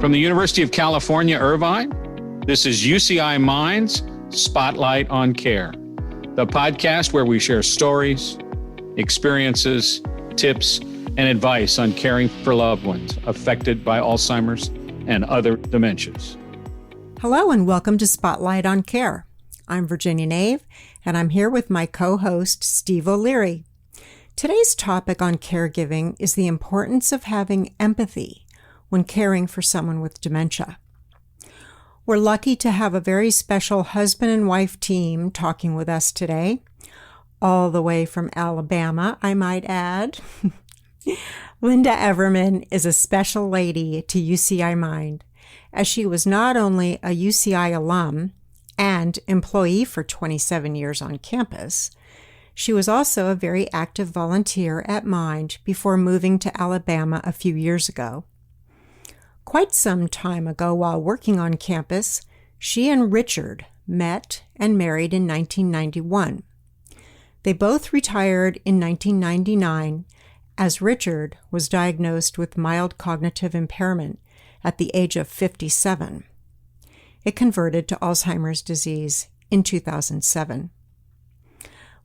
From the University of California, Irvine, this is UCI Minds Spotlight on Care, the podcast where we share stories, experiences, tips, and advice on caring for loved ones affected by Alzheimer's and other dementias. Hello and welcome to Spotlight on Care. I'm Virginia Nave, and I'm here with my co-host, Steve O'Leary. Today's topic on caregiving is the importance of having empathy when caring for someone with dementia. We're lucky to have a very special husband and wife team talking with us today, all the way from Alabama, I might add. Lynda Everman is a special lady to UCI Mind, as she was not only a UCI alum and employee for 27 years on campus, she was also a very active volunteer at Mind before moving to Alabama a few years ago. Quite some time ago, while working on campus, she and Richard met and married in 1991. They both retired in 1999 as Richard was diagnosed with mild cognitive impairment at the age of 57. It converted to Alzheimer's disease in 2007.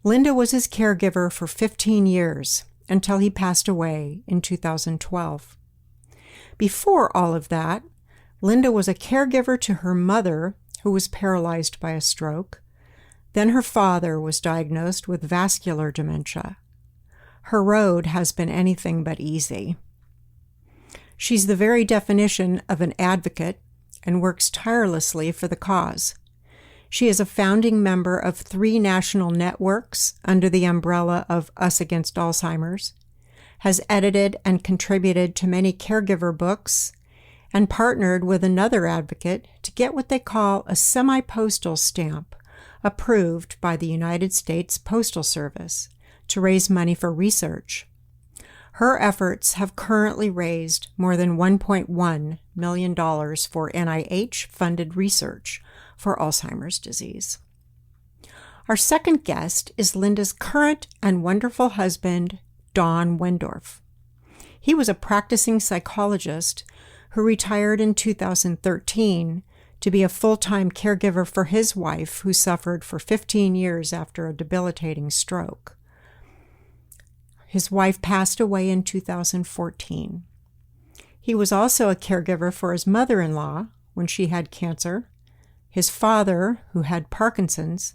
Lynda was his caregiver for 15 years until he passed away in 2012. Before all of that, Lynda was a caregiver to her mother, who was paralyzed by a stroke. Then her father was diagnosed with vascular dementia. Her road has been anything but easy. She's the very definition of an advocate and works tirelessly for the cause. She is a founding member of 3 national networks under the umbrella of Us Against Alzheimer's, has edited and contributed to many caregiver books, and partnered with another advocate to get what they call a semi-postal stamp approved by the United States Postal Service to raise money for research. Her efforts have currently raised more than $1.1 million for NIH-funded research for Alzheimer's disease. Our second guest is Lynda's current and wonderful husband, Don Wendorf. He was a practicing psychologist who retired in 2013 to be a full-time caregiver for his wife, who suffered for 15 years after a debilitating stroke. His wife passed away in 2014. He was also a caregiver for his mother-in-law when she had cancer, his father, who had Parkinson's,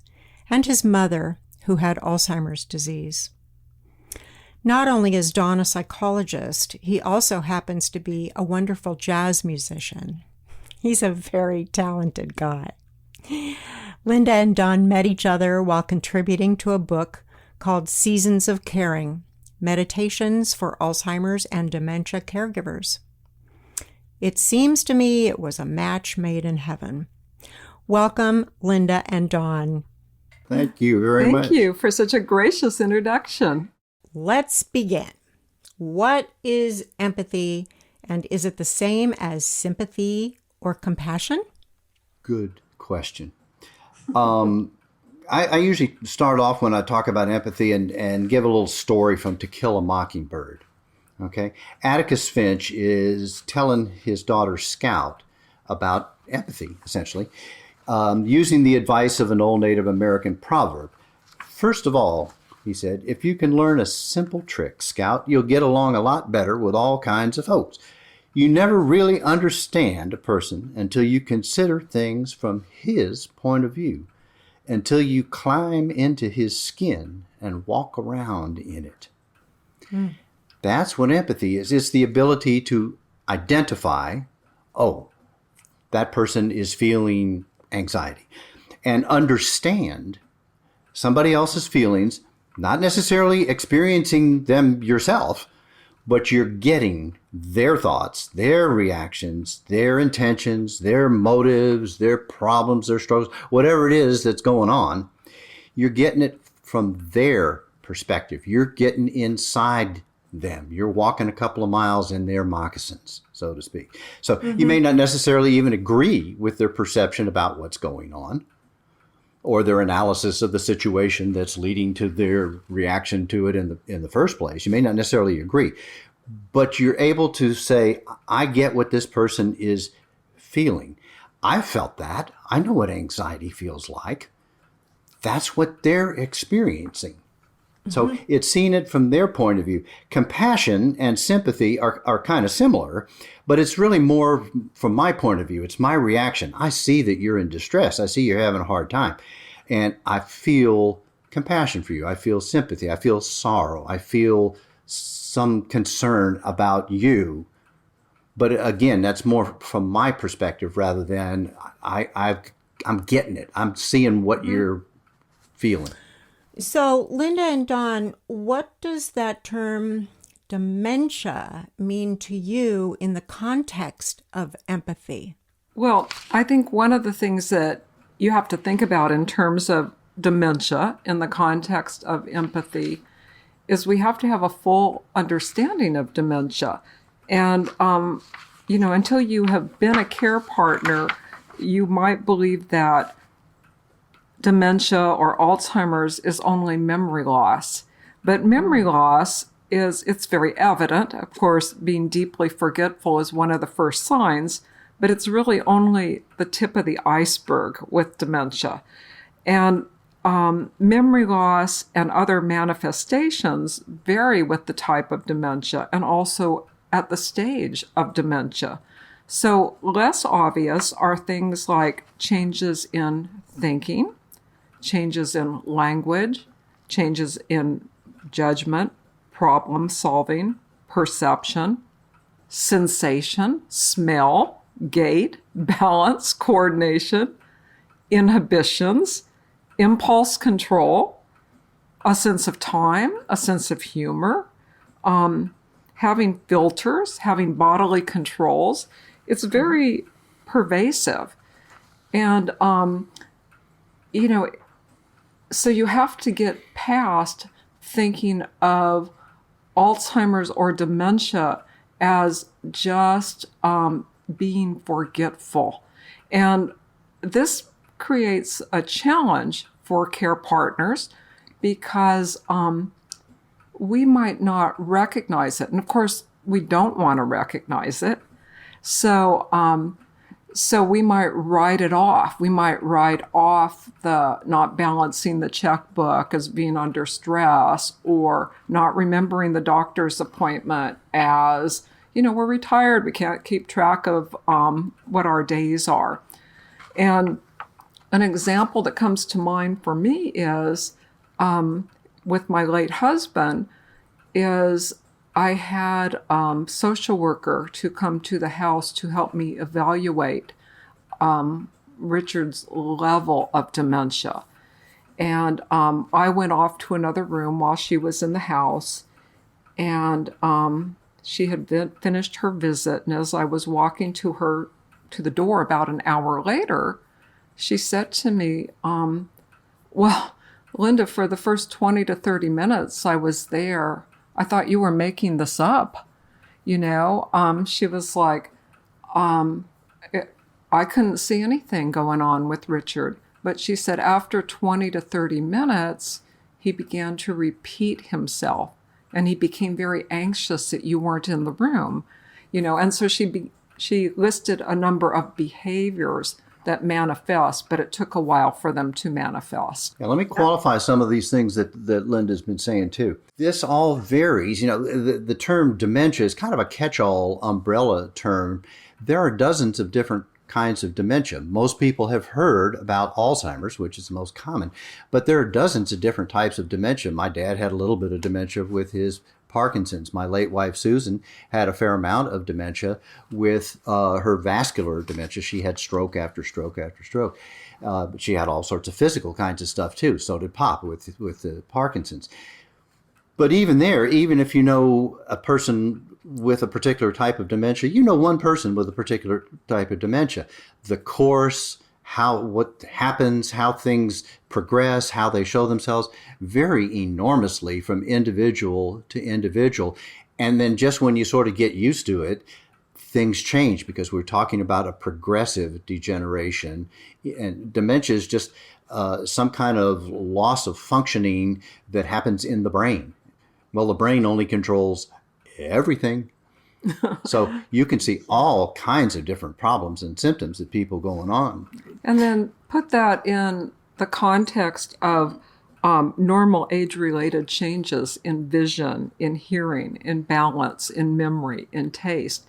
and his mother, who had Alzheimer's disease. Not only is Don a psychologist, he also happens to be a wonderful jazz musician. He's a very talented guy. Lynda and Don met each other while contributing to a book called Seasons of Caring: Meditations for Alzheimer's and Dementia Caregivers. It seems to me it was a match made in heaven. Welcome, Lynda and Don. Thank you very much. Thank you for such a gracious introduction. Let's begin. What is empathy, and is it the same as sympathy or compassion? Good question. I usually start off when I talk about empathy and give a little story from To Kill a Mockingbird. Okay, Atticus Finch is telling his daughter Scout about empathy, essentially, using the advice of an old Native American proverb. First of all, he said, if you can learn a simple trick, Scout, you'll get along a lot better with all kinds of folks. You never really understand a person until you consider things from his point of view, until you climb into his skin and walk around in it. That's what empathy is. It's the ability to identify, oh, that person is feeling anxiety, and understand somebody else's feelings, not necessarily experiencing them yourself, but you're getting their thoughts, their reactions, their intentions, their motives, their problems, their struggles, whatever it is that's going on. You're getting it from their perspective. You're getting inside them. You're walking a couple of miles in their moccasins, so to speak. So you may not necessarily even agree with their perception about what's going on, or their analysis of the situation that's leading to their reaction to it in the first place. You may not necessarily agree, but you're able to say, I get what this person is feeling. I felt that. I know what anxiety feels like. That's what they're experiencing. So it's seeing it from their point of view. Compassion and sympathy are kind of similar, but it's really more from my point of view. It's my reaction. I see that you're in distress. I see you're having a hard time. And I feel compassion for you. I feel sympathy. I feel sorrow. I feel some concern about you. But again, that's more from my perspective rather than I'm getting it. I'm seeing what you're feeling. So, Linda and Don, what does that term dementia mean to you in the context of empathy? Well, I think one of the things that you have to think about in terms of dementia in the context of empathy is we have to have a full understanding of dementia. And, until you have been a care partner, you might believe that dementia or Alzheimer's is only memory loss. But memory loss it's very evident. Of course, being deeply forgetful is one of the first signs, but it's really only the tip of the iceberg with dementia. And memory loss and other manifestations vary with the type of dementia and also at the stage of dementia. So less obvious are things like changes in thinking, changes in language, changes in judgment, problem solving, perception, sensation, smell, gait, balance, coordination, inhibitions, impulse control, a sense of time, a sense of humor, having filters, having bodily controls. It's very pervasive. And, so you have to get past thinking of Alzheimer's or dementia as just being forgetful. And this creates a challenge for care partners because we might not recognize it. And of course, we don't want to recognize it. So we might write it off. We might write off the not balancing the checkbook as being under stress, or not remembering the doctor's appointment as, we're retired. We can't keep track of what our days are. And an example that comes to mind for me is with my late husband is I had a social worker to come to the house to help me evaluate Richard's level of dementia. And I went off to another room while she was in the house, and she had finished her visit. And as I was walking to the door about an hour later, she said to me, well, Linda, for the first 20 to 30 minutes I was there, I thought you were making this up. She was like, I couldn't see anything going on with Richard. But she said after 20 to 30 minutes, he began to repeat himself. And he became very anxious that you weren't in the room. And so she listed a number of behaviors that manifest, but it took a while for them to manifest. Now, let me qualify some of these things that Linda's been saying too. This all varies. The term dementia is kind of a catch-all umbrella term. There are dozens of different kinds of dementia. Most people have heard about Alzheimer's, which is the most common, but there are dozens of different types of dementia. My dad had a little bit of dementia with his Parkinson's. My late wife, Susan, had a fair amount of dementia with her vascular dementia. She had stroke after stroke after stroke. But she had all sorts of physical kinds of stuff too. So did Pop with the Parkinson's. But even if you know a person with a particular type of dementia, you know one person with a particular type of dementia. The course, what happens, how things progress, how they show themselves, vary enormously from individual to individual. And then just when you sort of get used to it, things change because we're talking about a progressive degeneration. And dementia is just some kind of loss of functioning that happens in the brain. Well, the brain only controls everything. So you can see all kinds of different problems and symptoms that people going on. And then put that in the context of normal age-related changes in vision, in hearing, in balance, in memory, in taste.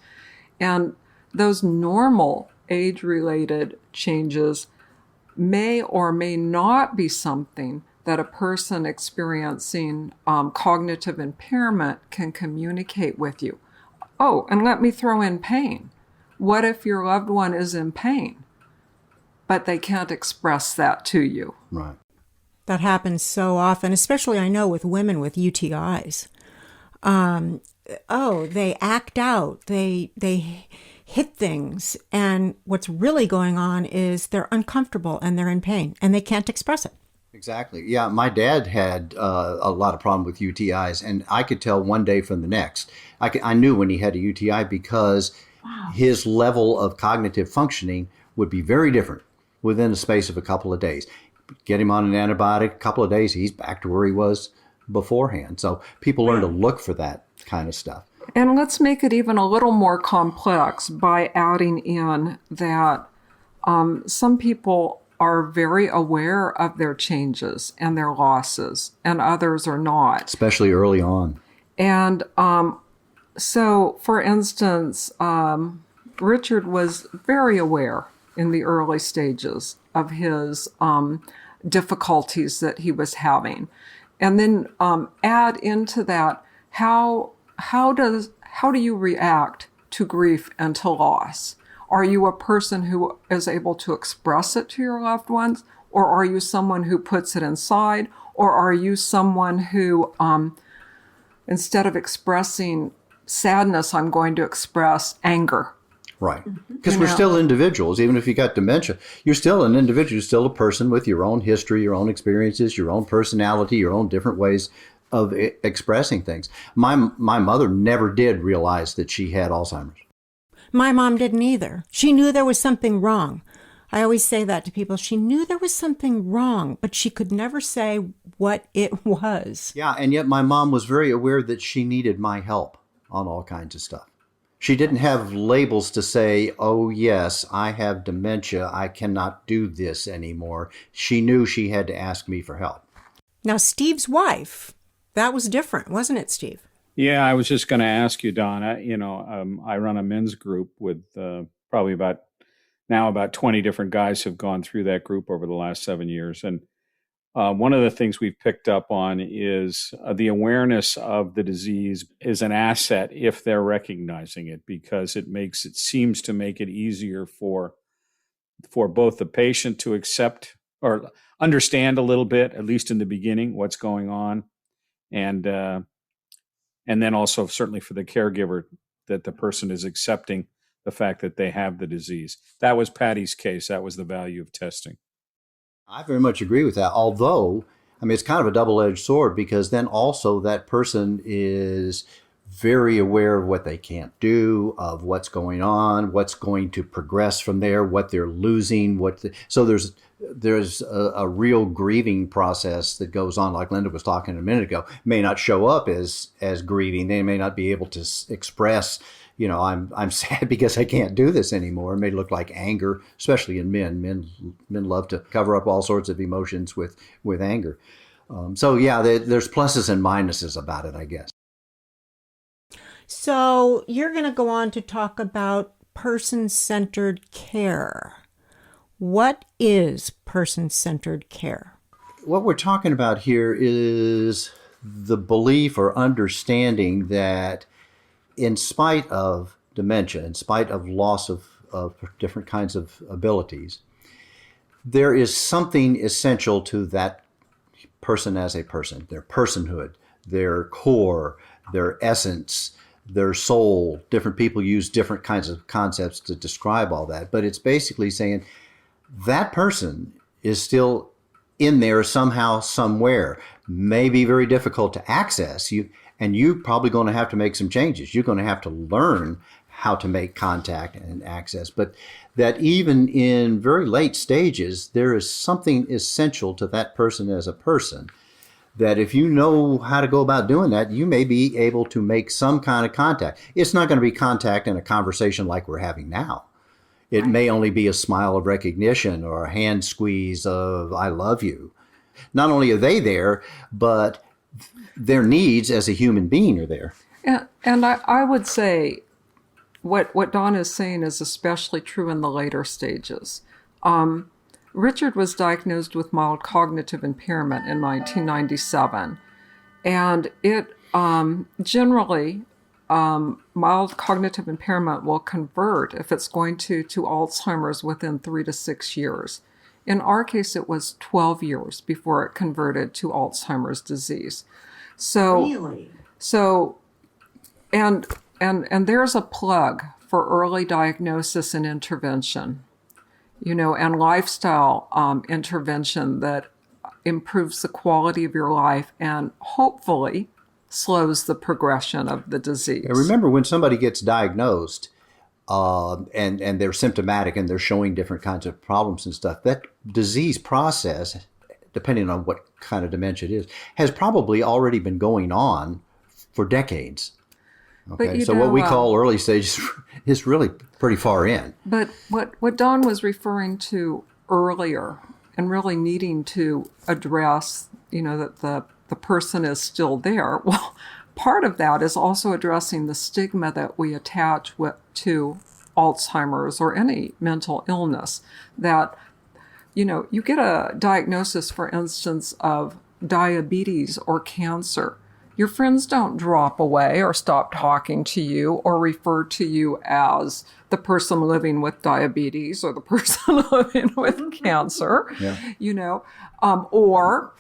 And those normal age-related changes may or may not be something that a person experiencing cognitive impairment can communicate with you. Oh, and let me throw in pain. What if your loved one is in pain, but they can't express that to you? Right. That happens so often, especially I know with women with UTIs. They act out, they hit things, and what's really going on is they're uncomfortable and they're in pain and they can't express it. Exactly. Yeah, my dad had a lot of problem with UTIs, and I could tell one day from the next. I knew when he had a UTI because his level of cognitive functioning would be very different within the space of a couple of days. Get him on an antibiotic, a couple of days, he's back to where he was beforehand. So people learn to look for that kind of stuff. And let's make it even a little more complex by adding in that some people are very aware of their changes and their losses, and others are not. Especially early on. And so, for instance, Richard was very aware in the early stages of his difficulties that he was having. And then add into that, how do you react to grief and to loss? Are you a person who is able to express it to your loved ones? Or are you someone who puts it inside? Or are you someone who, instead of expressing sadness, I'm going to express anger? Right. Because we're still individuals. Even if you got dementia, you're still an individual. You're still a person with your own history, your own experiences, your own personality, your own different ways of expressing things. My mother never did realize that she had Alzheimer's. My mom didn't either. She knew there was something wrong. I always say that to people. She knew there was something wrong, but she could never say what it was. Yeah, and yet my mom was very aware that she needed my help on all kinds of stuff. She didn't have labels to say, oh, yes, I have dementia. I cannot do this anymore. She knew she had to ask me for help. Now, Steve's wife, that was different, wasn't it, Steve? Yeah, I was just going to ask you, Donna. I run a men's group with probably about 20 different guys have gone through that group over the last 7 years. And one of the things we've picked up on is the awareness of the disease is an asset if they're recognizing it, because it seems to make it easier for both the patient to accept or understand a little bit, at least in the beginning, what's going on, and then also certainly for the caregiver that the person is accepting the fact that they have the disease. That was Patty's case. That was the value of testing. I very much agree with that. Although, it's kind of a double-edged sword, because then also that person is very aware of what they can't do, of what's going on, what's going to progress from there, what they're losing. So there's a real grieving process that goes on, like Lynda was talking a minute ago. May not show up as grieving. They may not be able to express, I'm sad because I can't do this anymore. It may look like anger, especially in men. Men love to cover up all sorts of emotions with anger. There's pluses and minuses about it, I guess. So you're going to go on to talk about person-centered care. What is person-centered care? What we're talking about here is the belief or understanding that in spite of dementia, in spite of loss of different kinds of abilities, there is something essential to that person as a person, their personhood, their core, their essence, their soul. Different people use different kinds of concepts to describe all that, but it's basically saying that person is still in there somehow, somewhere. May be very difficult to access. You're probably going to have to make some changes. You're going to have to learn how to make contact and access. But that even in very late stages, there is something essential to that person as a person that if you know how to go about doing that, you may be able to make some kind of contact. It's not going to be contact in a conversation like we're having now. It may only be a smile of recognition or a hand squeeze of I love you. Not only are they there, but their needs as a human being are there. And I would say what Dawn is saying is especially true in the later stages. Richard was diagnosed with mild cognitive impairment in 1997. And it generally, mild cognitive impairment will convert if it's going to Alzheimer's within 3 to 6 years. In our case, it was 12 years before it converted to Alzheimer's disease. So, Really? So, and there's a plug for early diagnosis and intervention, and lifestyle intervention that improves the quality of your life and hopefully slows the progression of the disease. And remember, when somebody gets diagnosed and they're symptomatic and they're showing different kinds of problems and stuff, that disease process, depending on what kind of dementia it is, has probably already been going on for decades. Okay, so what we call early stages is really pretty far in. But what Dawn was referring to earlier and really needing to address, that the person is still there. Well, part of that is also addressing the stigma that we attach to Alzheimer's or any mental illness. That, you get a diagnosis, for instance, of diabetes or cancer. Your friends don't drop away or stop talking to you or refer to you as the person living with diabetes or the person living with cancer, or,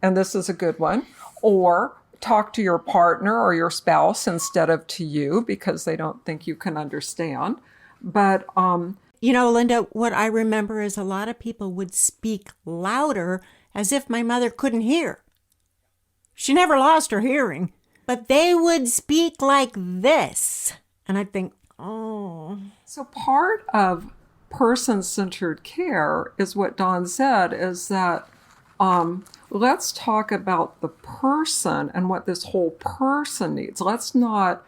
and this is a good one, or talk to your partner or your spouse instead of to you because they don't think you can understand. But, Linda, what I remember is a lot of people would speak louder as if my mother couldn't hear. She never lost her hearing, but they would speak like this. And I'd think, oh. So part of person-centered care is what Dawn said, is that let's talk about the person and what this whole person needs. Let's not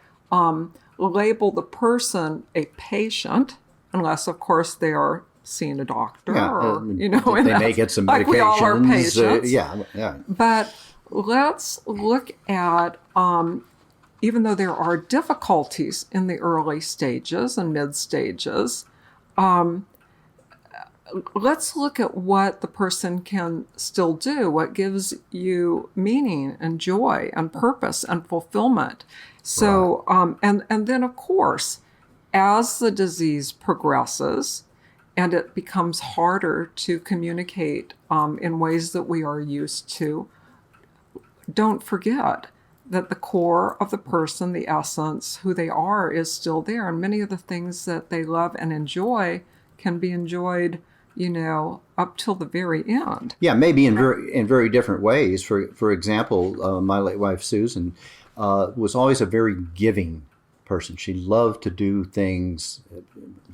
label the person a patient, unless, of course, they are seeing a doctor they may get some medications. Like we all are patients. Yeah. But let's look at, even though there are difficulties in the early stages and mid stages, let's look at what the person can still do, what gives you meaning and joy and purpose and fulfillment. So, and then, of course, as the disease progresses and it becomes harder to communicate in ways that we are used to, don't forget that the core of the person, the essence, who they are, is still there. And many of the things that they love and enjoy can be enjoyed, up till the very end. Yeah, maybe in very different ways. For example, my late wife, Susan, was always a very giving person. She loved to do things,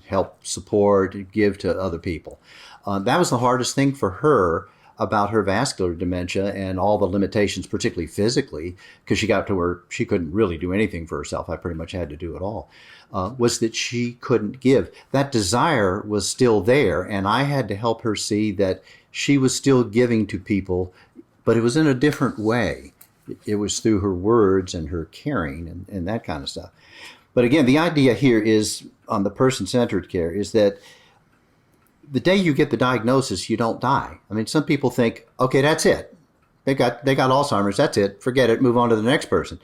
help, support, give to other people. That was the hardest thing for her about her vascular dementia and all the limitations, particularly physically, because she got to where she couldn't really do anything for herself. I pretty much had to do it all, was that she couldn't give. That desire was still there, and I had to help her see that she was still giving to people, but it was in a different way. It was through her words and her caring and that kind of stuff. But again, the idea here is, on the person-centered care, is that the day you get the diagnosis, you don't die. I mean, some people think, okay, that's it. They got Alzheimer's, that's it. Forget it, move on to the next person.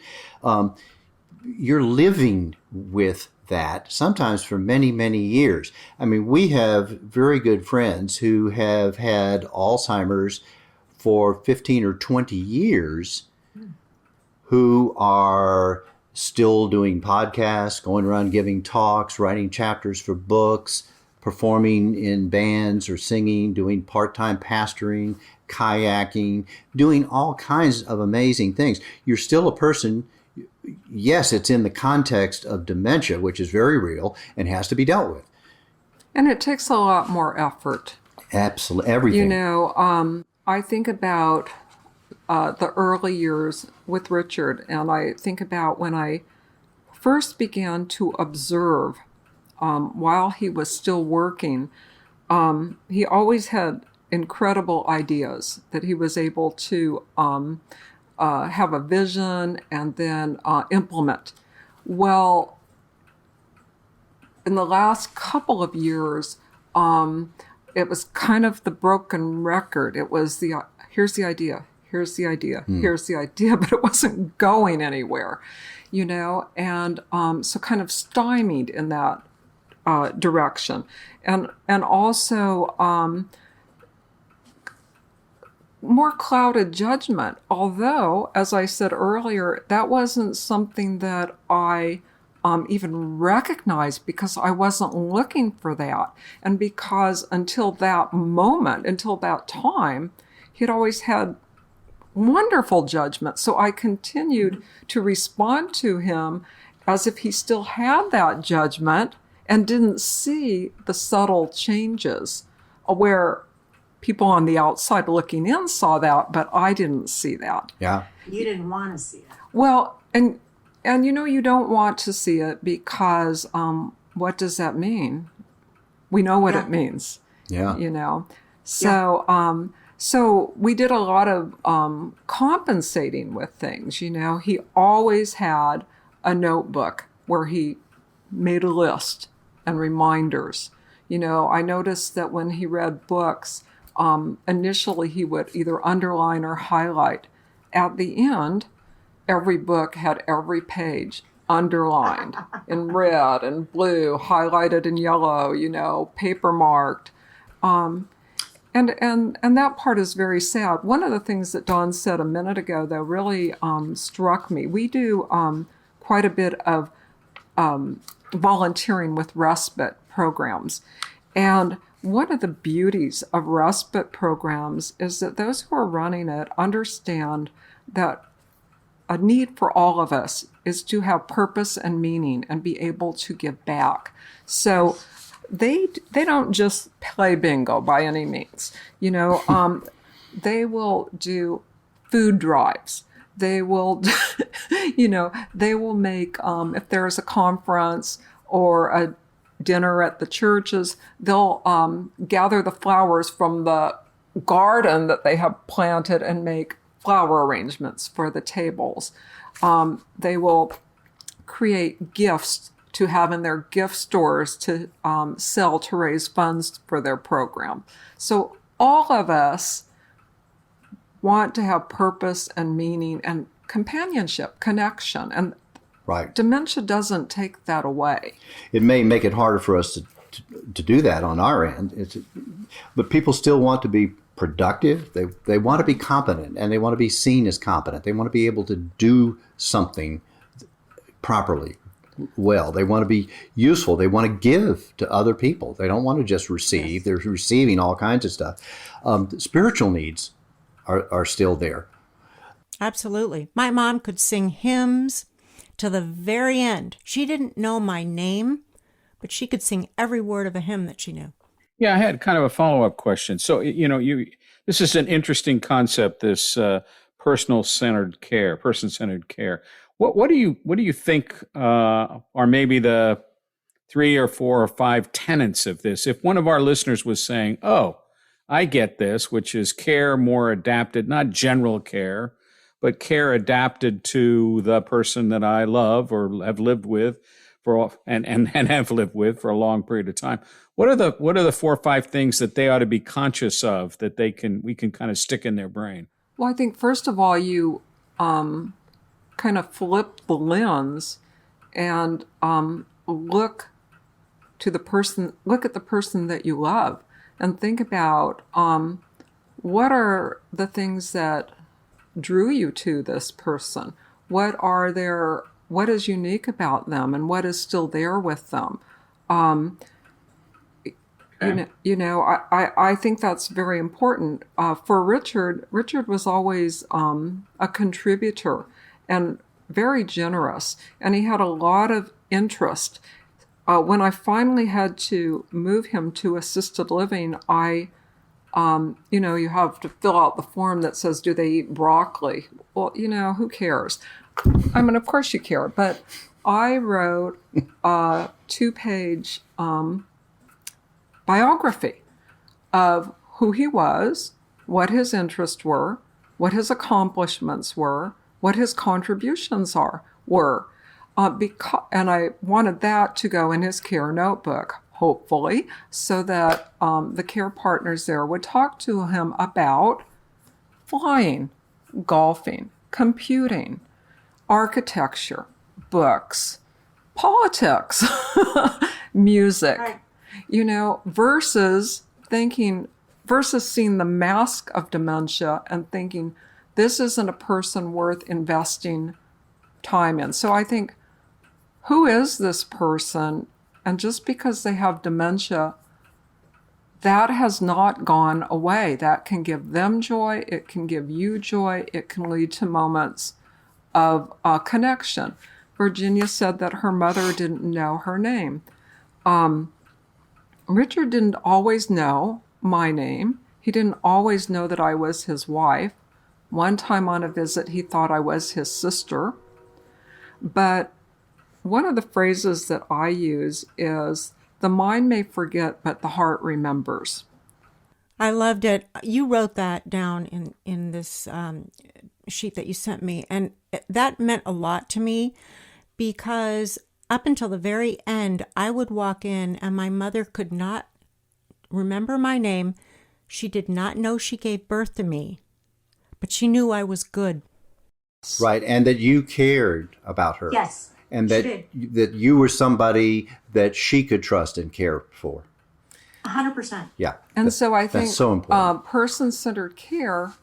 You're living with that, sometimes for many, many years. I mean, we have very good friends who have had Alzheimer's for 15 or 20 years who are still doing podcasts, going around giving talks, writing chapters for books, performing in bands or singing, doing part-time pastoring, kayaking, doing all kinds of amazing things. You're still a person. Yes, it's in the context of dementia, which is very real and has to be dealt with. And it takes a lot more effort. Absolutely, everything. I think about the early years with Richard, and I think about when I first began to observe while he was still working. He always had incredible ideas that he was able to have a vision and then implement. Well, in the last couple of years, it was kind of the broken record. It was here's the idea, here's the idea, here's the idea, but it wasn't going anywhere, and so kind of stymied in that direction. And also more clouded judgment, although, as I said earlier, that wasn't something that I even recognized because I wasn't looking for that. And because until that moment, until that time, he'd always had wonderful judgment. So I continued to respond to him as if he still had that judgment and didn't see the subtle changes where people on the outside looking in saw that, but I didn't see that. Yeah. You didn't want to see it. Well, and you don't want to see it because what does that mean? We know what it means. Yeah. So so we did a lot of compensating with things. He always had a notebook where he made a list and reminders. I noticed that when he read books, initially he would either underline or highlight. At the end, every book had every page underlined in red and blue, highlighted in yellow, paper marked. And that part is very sad. One of the things that Dawn said a minute ago, though, really struck me. We do quite a bit of volunteering with respite programs. And one of the beauties of respite programs is that those who are running it understand that a need for all of us is to have purpose and meaning and be able to give back. So they don't just play bingo by any means. They will do food drives. They will, they will make, if there's a conference or a dinner at the churches, they'll gather the flowers from the garden that they have planted and make flower arrangements for the tables. They will create gifts to have in their gift stores to sell to raise funds for their program. So all of us want to have purpose and meaning and companionship, connection, and Right. Dementia doesn't take that away. It may make it harder for us to do that on our end. But people still want to be productive. They want to be competent, and they want to be seen as competent. They want to be able to do something properly, well. They want to be useful. They want to give to other people. They don't want to just receive. Yes. They're receiving all kinds of stuff. Spiritual needs are still there. Absolutely. My mom could sing hymns to the very end. She didn't know my name, but she could sing every word of a hymn that she knew. Yeah, I had kind of a follow-up question. So, this is an interesting concept, this person-centered care. What do you think are maybe the 3 or 4 or 5 tenets of this? If one of our listeners was saying, "Oh, I get this," which is care more adapted, not general care, but care adapted to the person that I love or have lived with and have lived with for a long period of time. What are the 4 or 5 things that they ought to be conscious of that we can kind of stick in their brain? Well, I think first of all, you kind of flip the lens and look at the person that you love and think about what are the things that drew you to this person? What is unique about them, and what is still there with them? I think that's very important. For Richard was always a contributor and very generous, and he had a lot of interest. When I finally had to move him to assisted living, I You have to fill out the form that says, do they eat broccoli? Well, who cares? I mean, of course you care, but I wrote a 2-page biography of who he was, what his interests were, what his accomplishments were, what his contributions were. And I wanted that to go in his care notebook, hopefully, so that the care partners there would talk to him about flying, golfing, computing, architecture, books, politics, music, Right. versus seeing the mask of dementia and thinking, this isn't a person worth investing time in. So I think, who is this person? And just because they have dementia, that has not gone away. That can give them joy. It can give you joy. It can lead to moments of connection. Virginia said that her mother didn't know her name. Richard didn't always know my name. He didn't always know that I was his wife. One time on a visit, he thought I was his sister. But one of the phrases that I use is, the mind may forget, but the heart remembers. I loved it. You wrote that down in this sheet that you sent me, and that meant a lot to me, because up until the very end, I would walk in and my mother could not remember my name. She did not know she gave birth to me, but she knew I was good. Right, and that you cared about her. Yes, and she that you were somebody that she could trust and care for. 100%. Yeah, And so I think that's so important. person-centered care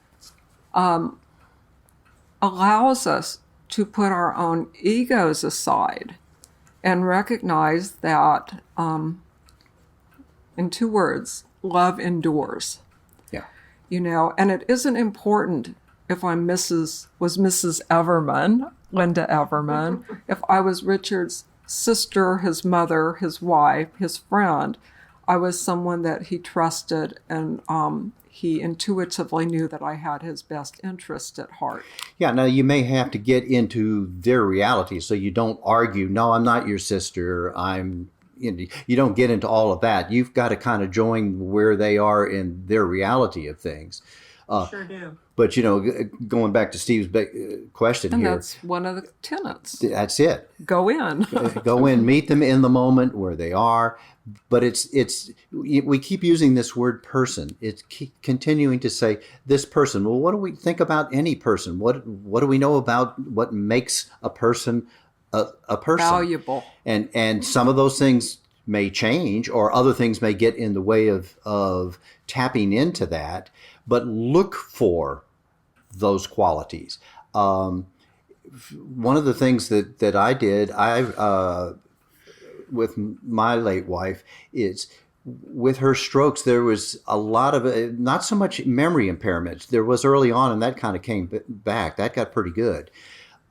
allows us to put our own egos aside and recognize that, in 2 words, love endures. Yeah, And it isn't important if was Mrs. Everman, Lynda Everman, if I was Richard's sister, his mother, his wife, his friend. I was someone that he trusted, and he intuitively knew that I had his best interest at heart. yeah. Now you may have to get into their reality, so you don't argue. No, I'm not your sister. You don't get into all of that. You've got to kind of join where they are in their reality of things. Sure do. But going back to Steve's question And here, that's one of the tenets. that's it. Go in. Go in, meet them in the moment where they are. But we keep using this word person. It's continuing to say this person. Well, what do we think about any person? What do we know about what makes a person a person? Valuable. And some of those things may change, or other things may get in the way of tapping into that. But look for those qualities. One of the things that I did, with my late wife, is with her strokes, there was a lot of, not so much memory impairment. There was early on, and that kind of came back. That got pretty good.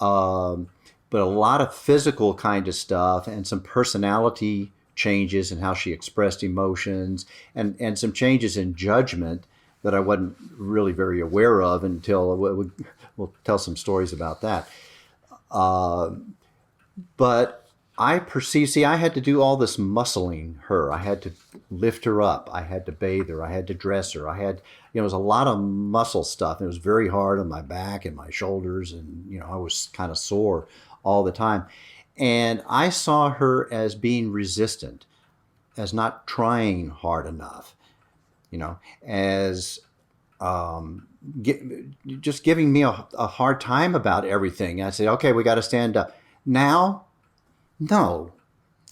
But a lot of physical kind of stuff, and some personality changes in how she expressed emotions, and some changes in judgment that I wasn't really very aware of until we'll tell some stories about that. But I had to do all this muscling her. I had to lift her up. I had to bathe her. I had to dress her. It was a lot of muscle stuff. It was very hard on my back and my shoulders, and I was kind of sore all the time. And I saw her as being resistant, as not trying hard enough. As just giving me a hard time about everything. I said, okay, we got to stand up. Now? No.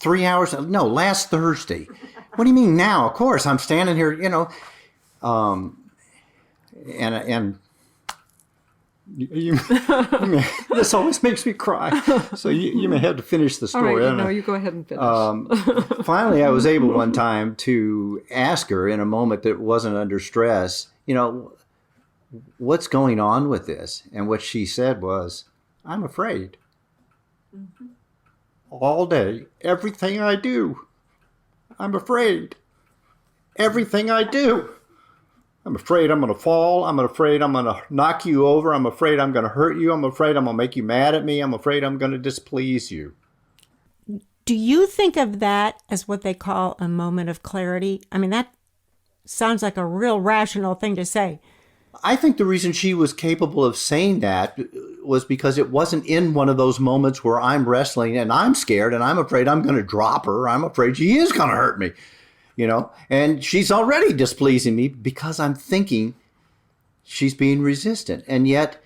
3 hours? No, last Thursday. What do you mean now? Of course, I'm standing here, and this always makes me cry. So you may have to finish the story. All right, you go ahead and finish. Finally, I was able one time to ask her in a moment that wasn't under stress, what's going on with this? And what she said was, I'm afraid. Mm-hmm. All day, everything I do, I'm afraid. Everything I do. I'm afraid I'm going to fall. I'm afraid I'm going to knock you over. I'm afraid I'm going to hurt you. I'm afraid I'm going to make you mad at me. I'm afraid I'm going to displease you. Do you think of that as what they call a moment of clarity? I mean, that sounds like a real rational thing to say. I think the reason she was capable of saying that was because it wasn't in one of those moments where I'm wrestling and I'm scared and I'm afraid I'm going to drop her. I'm afraid she is going to hurt me, and she's already displeasing me because I'm thinking she's being resistant. And yet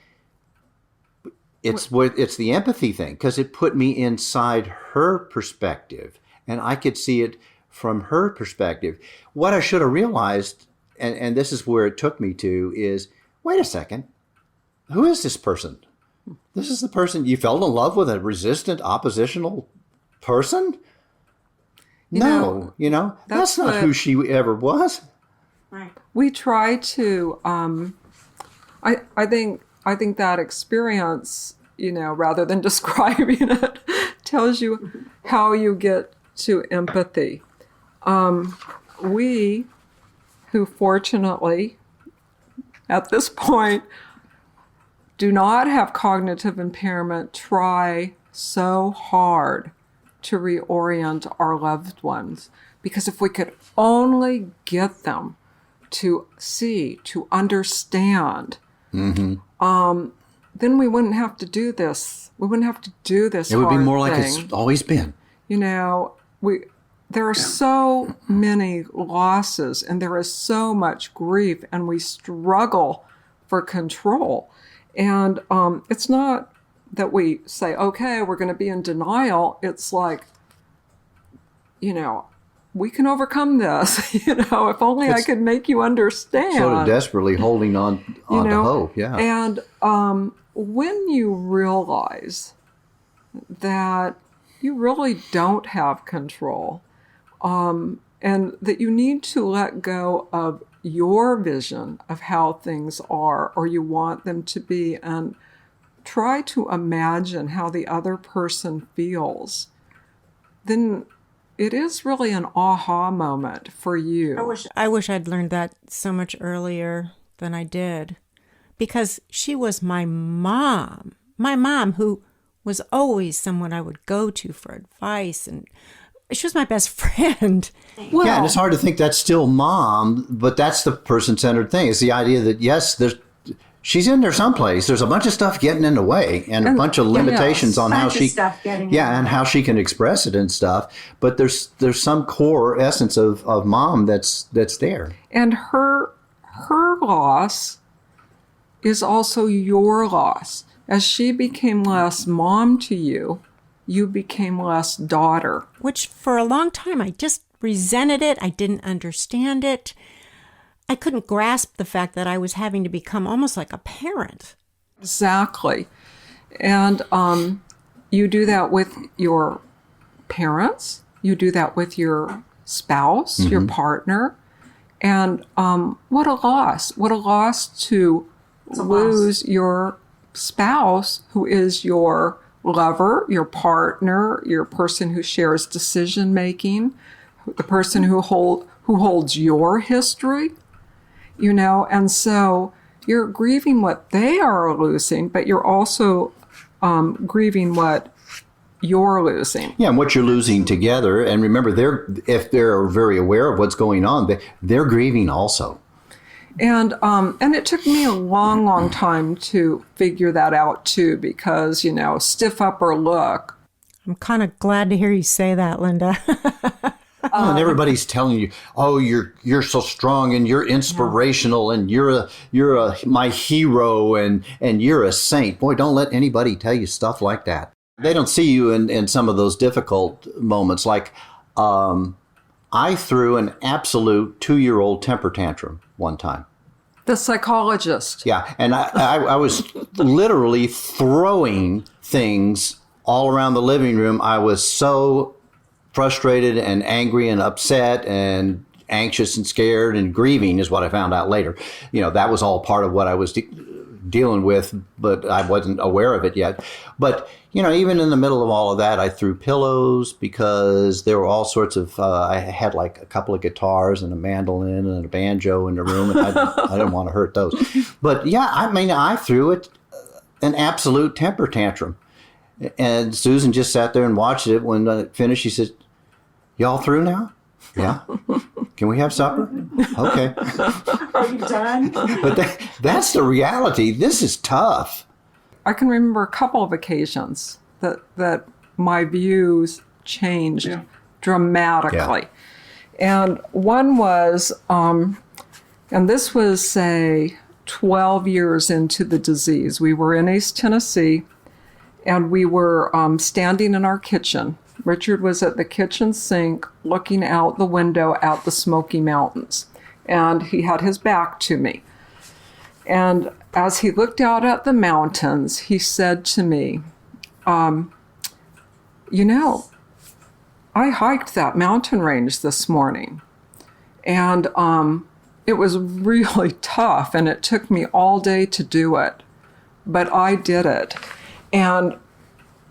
it's the empathy thing, because it put me inside her perspective and I could see it from her perspective. What I should have realized, and this is where it took me to, is, wait a second, who is this person? This is the person you fell in love with, a resistant, oppositional person? No, that's not who she ever was. Right. We try to, I think that experience, rather than describing it, tells you how you get to empathy. We, who fortunately, at this point, do not have cognitive impairment, try so hard to reorient our loved ones. Because if we could only get them to see, to understand, then we wouldn't have to do this. We wouldn't have to do this. It would be more like thing. it's always been. There are so many losses and there is so much grief, and we struggle for control. And it's not that we say, okay, we're going to be in denial. It's like, we can overcome this. If only I could make you understand. Sort of desperately holding on to hope, yeah. And when you realize that you really don't have control, and that you need to let go of your vision of how things are or you want them to be, and try to imagine how the other person feels, then it is really an aha moment for you. I wish I'd learned that so much earlier than I did, because she was my mom who was always someone I would go to for advice, and she was my best friend. Well, yeah, and it's hard to think that's still mom, but that's the person-centered thing. It's the idea that, yes, she's in there someplace. There's a bunch of stuff getting in the way and a bunch of limitations on how she, and how she can express it and stuff. But there's some core essence of mom that's there. And her loss is also your loss. As she became less mom to you, you became less daughter. Which for a long time, I just resented it. I didn't understand it. I couldn't grasp the fact that I was having to become almost like a parent. Exactly. And you do that with your parents. You do that with your spouse, your partner. And what a loss. What a loss to lose your spouse, who is your lover, your partner, your person who shares decision making, the person who holds your history, and so you're grieving what they are losing, but you're also grieving what you're losing. Yeah, and what you're losing together. And remember, if they're very aware of what's going on, they're grieving also. And it took me a long, long time to figure that out too, because, stiff upper look. I'm kind of glad to hear you say that, Lynda. And everybody's telling you, oh, you're so strong and you're inspirational and you're my hero and you're a saint. Boy, don't let anybody tell you stuff like that. They don't see you in some of those difficult moments. Like I threw an absolute 2-year-old temper tantrum one time. The psychologist. Yeah, and I was literally throwing things all around the living room. I was so frustrated and angry and upset and anxious and scared and grieving is what I found out later. That was all part of what I was dealing with, but I wasn't aware of it yet. But, even in the middle of all of that, I threw pillows because there were all sorts of, I had like a couple of guitars and a mandolin and a banjo in the room, and I didn't want to hurt those. But yeah, I threw it an absolute temper tantrum. And Susan just sat there and watched it. When it finished, she said, "Y'all through now? Yeah. Can we have supper? Okay." Are you done? But that's the reality. This is tough. I can remember a couple of occasions that my views changed dramatically. Yeah. And one was, and this was, say, 12 years into the disease. We were in East Tennessee, and we were standing in our kitchen. Richard was at the kitchen sink looking out the window at the Smoky Mountains, and he had his back to me. And as he looked out at the mountains, he said to me, I hiked that mountain range this morning, and it was really tough, and it took me all day to do it, but I did it. And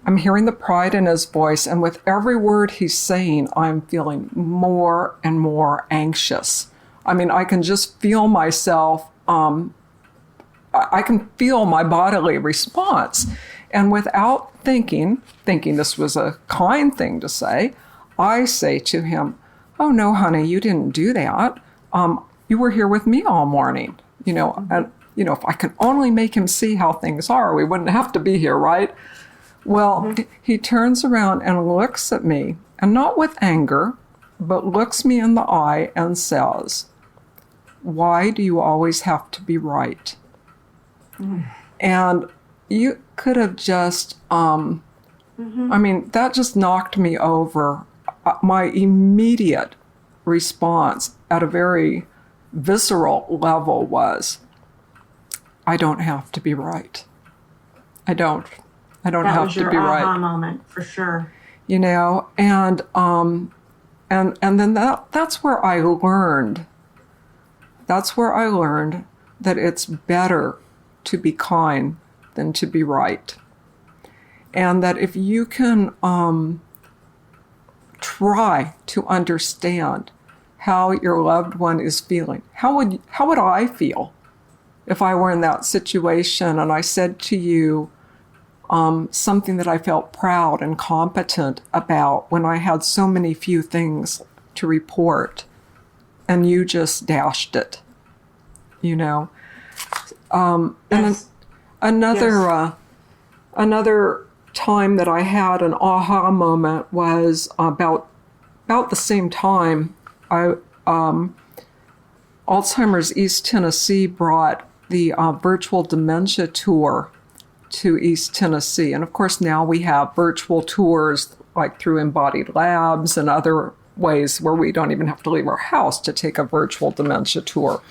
I'm hearing the pride in his voice, and with every word he's saying, I'm feeling more and more anxious. I mean, I can just feel myself, I can feel my bodily response. And without thinking this was a kind thing to say, I say to him, "Oh, no, honey, you didn't do that. You were here with me all morning." And, if I can only make him see how things are, we wouldn't have to be here, right? Well, he turns around and looks at me, and not with anger, but looks me in the eye and says, "Why do you always have to be right?" And you could have just, that just knocked me over. My immediate response at a very visceral level was, I don't have to be right. I don't have to be right. That was your aha moment, for sure. And then that's where I learned. That's where I learned that it's better to be kind than to be right. And that if you can try to understand how your loved one is feeling, how would I feel if I were in that situation and I said to you something that I felt proud and competent about when I had so many few things to report, and you just dashed it, And another time that I had an aha moment was about the same time. Alzheimer's East Tennessee brought the virtual dementia tour to East Tennessee. And of course, now we have virtual tours like through Embodied Labs and other ways where we don't even have to leave our house to take a virtual dementia tour.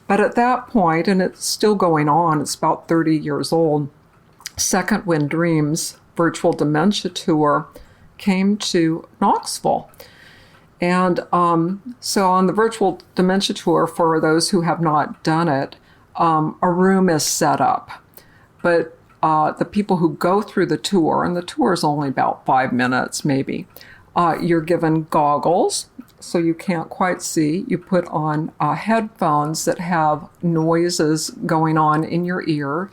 But at that point, and it's still going on, it's about 30 years old, Second Wind Dreams virtual dementia tour came to Knoxville. And so on the virtual dementia tour, for those who have not done it, a room is set up. But the people who go through the tour, and the tour is only about 5 minutes maybe, you're given goggles so you can't quite see. You put on headphones that have noises going on in your ear.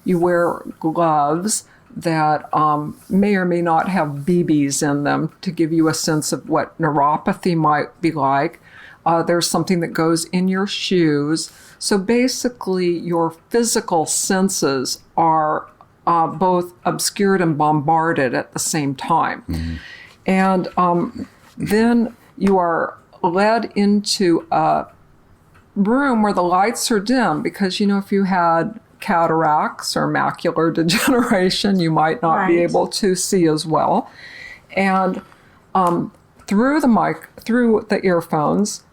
You wear gloves that may or may not have BBs in them to give you a sense of what neuropathy might be like. There's something that goes in your shoes. So basically, your physical senses are both obscured and bombarded at the same time. Mm-hmm. And then you are led into a room where the lights are dim because, if you had cataracts or macular degeneration, you might not be able to see as well. And through the earphones,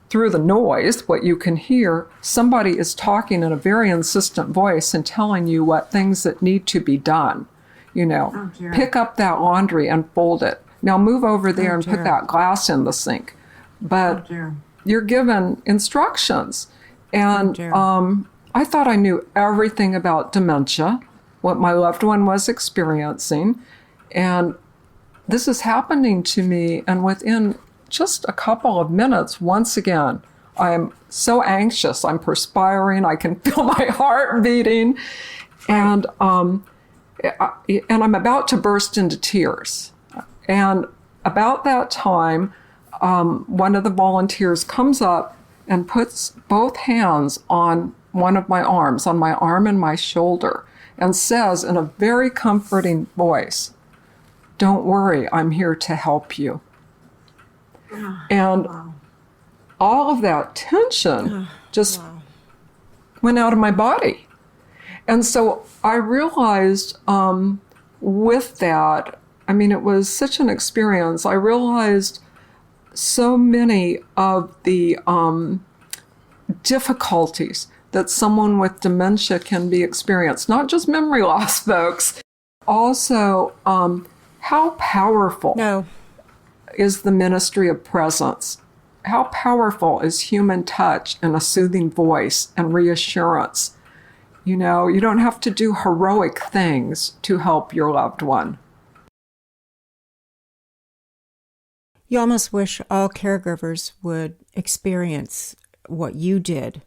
through the noise, what you can hear, somebody is talking in a very insistent voice and telling you what things that need to be done. Pick up that laundry and fold it. Now move over there and put that glass in the sink. But you're given instructions. And I thought I knew everything about dementia, what my loved one was experiencing, and this is happening to me, and within just a couple of minutes, once again, I'm so anxious. I'm perspiring. I can feel my heart beating, and I'm about to burst into tears. And about that time, one of the volunteers comes up and puts both hands on one of my arms, on my arm and my shoulder, and says in a very comforting voice, "Don't worry, I'm here to help you." And all of that tension just went out of my body. And so I realized with that, I mean, it was such an experience. I realized so many of the difficulties that someone with dementia can be experienced, not just memory loss, folks, also how powerful is the ministry of presence. How powerful is human touch and a soothing voice and reassurance? You know, you don't have to do heroic things to help your loved one. You almost wish all caregivers would experience what you did.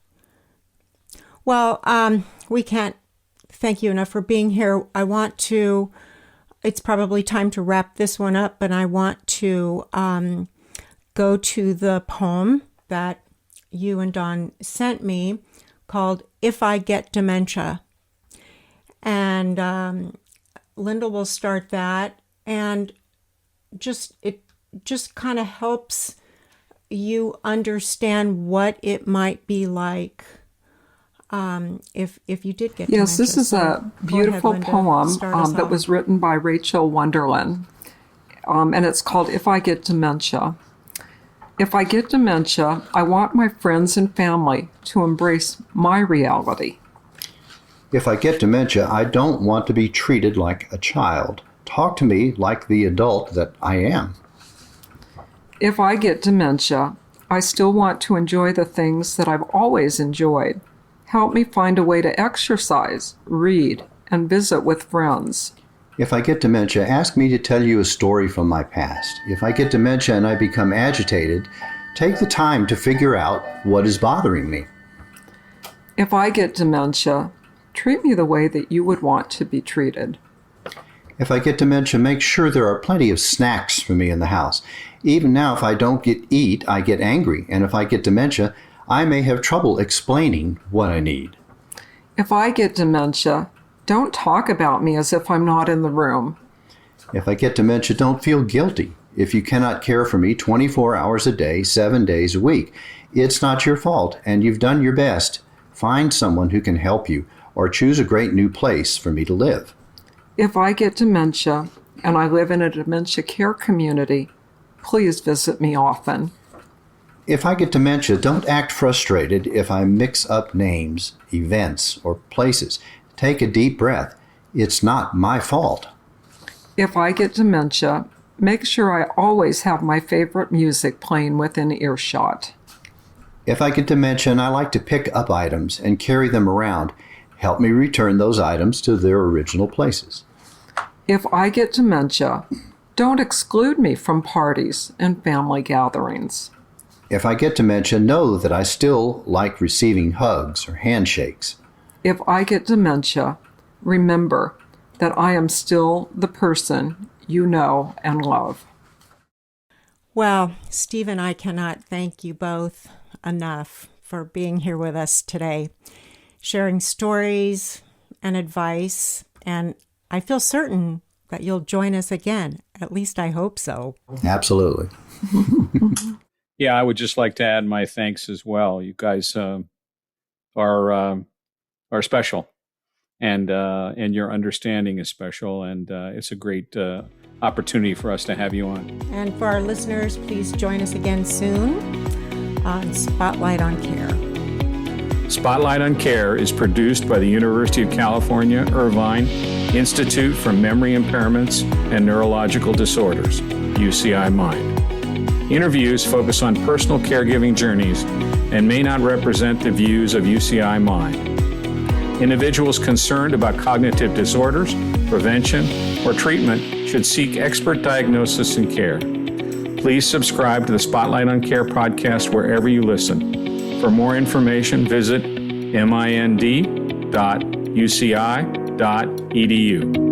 Well, we can't thank you enough for being here. It's probably time to wrap this one up, but I want to go to the poem that you and Don sent me called "If I Get Dementia." And Lynda will start that, and it just kind of helps you understand what it might be like if you did get dementia. Yes, this is a beautiful poem that was written by Rachael Wonderlin, and it's called "If I Get Dementia." If I get dementia, I want my friends and family to embrace my reality. If I get dementia, I don't want to be treated like a child. Talk to me like the adult that I am. If I get dementia, I still want to enjoy the things that I've always enjoyed. Help me find a way to exercise, read, and visit with friends. If I get dementia, ask me to tell you a story from my past. If I get dementia and I become agitated, take the time to figure out what is bothering me. If I get dementia, treat me the way that you would want to be treated. If I get dementia, make sure there are plenty of snacks for me in the house. Even now, if I don't eat, I get angry. And if I get dementia, I may have trouble explaining what I need. If I get dementia, don't talk about me as if I'm not in the room. If I get dementia, don't feel guilty if you cannot care for me 24 hours a day, 7 days a week. It's not your fault, and you've done your best. Find someone who can help you, or choose a great new place for me to live. If I get dementia and I live in a dementia care community, please visit me often. If I get dementia, don't act frustrated if I mix up names, events, or places. Take a deep breath. It's not my fault. If I get dementia, make sure I always have my favorite music playing within earshot. If I get dementia and I like to pick up items and carry them around, help me return those items to their original places. If I get dementia, don't exclude me from parties and family gatherings. If I get dementia, know that I still like receiving hugs or handshakes. If I get dementia, remember that I am still the person you know and love. Well, Steve and I cannot thank you both enough for being here with us today, sharing stories and advice, and I feel certain that you'll join us again. At least I hope so. Absolutely. Yeah, I would just like to add my thanks as well. You guys are special, and your understanding is special, and it's a great opportunity for us to have you on. And for our listeners, please join us again soon on Spotlight on Care. Spotlight on Care is produced by the University of California, Irvine Institute for Memory Impairments and Neurological Disorders, UCI Mind. Interviews focus on personal caregiving journeys and may not represent the views of UCI Mind. Individuals concerned about cognitive disorders, prevention, or treatment should seek expert diagnosis and care. Please subscribe to the Spotlight on Care podcast wherever you listen. For more information, visit mind.uci.edu.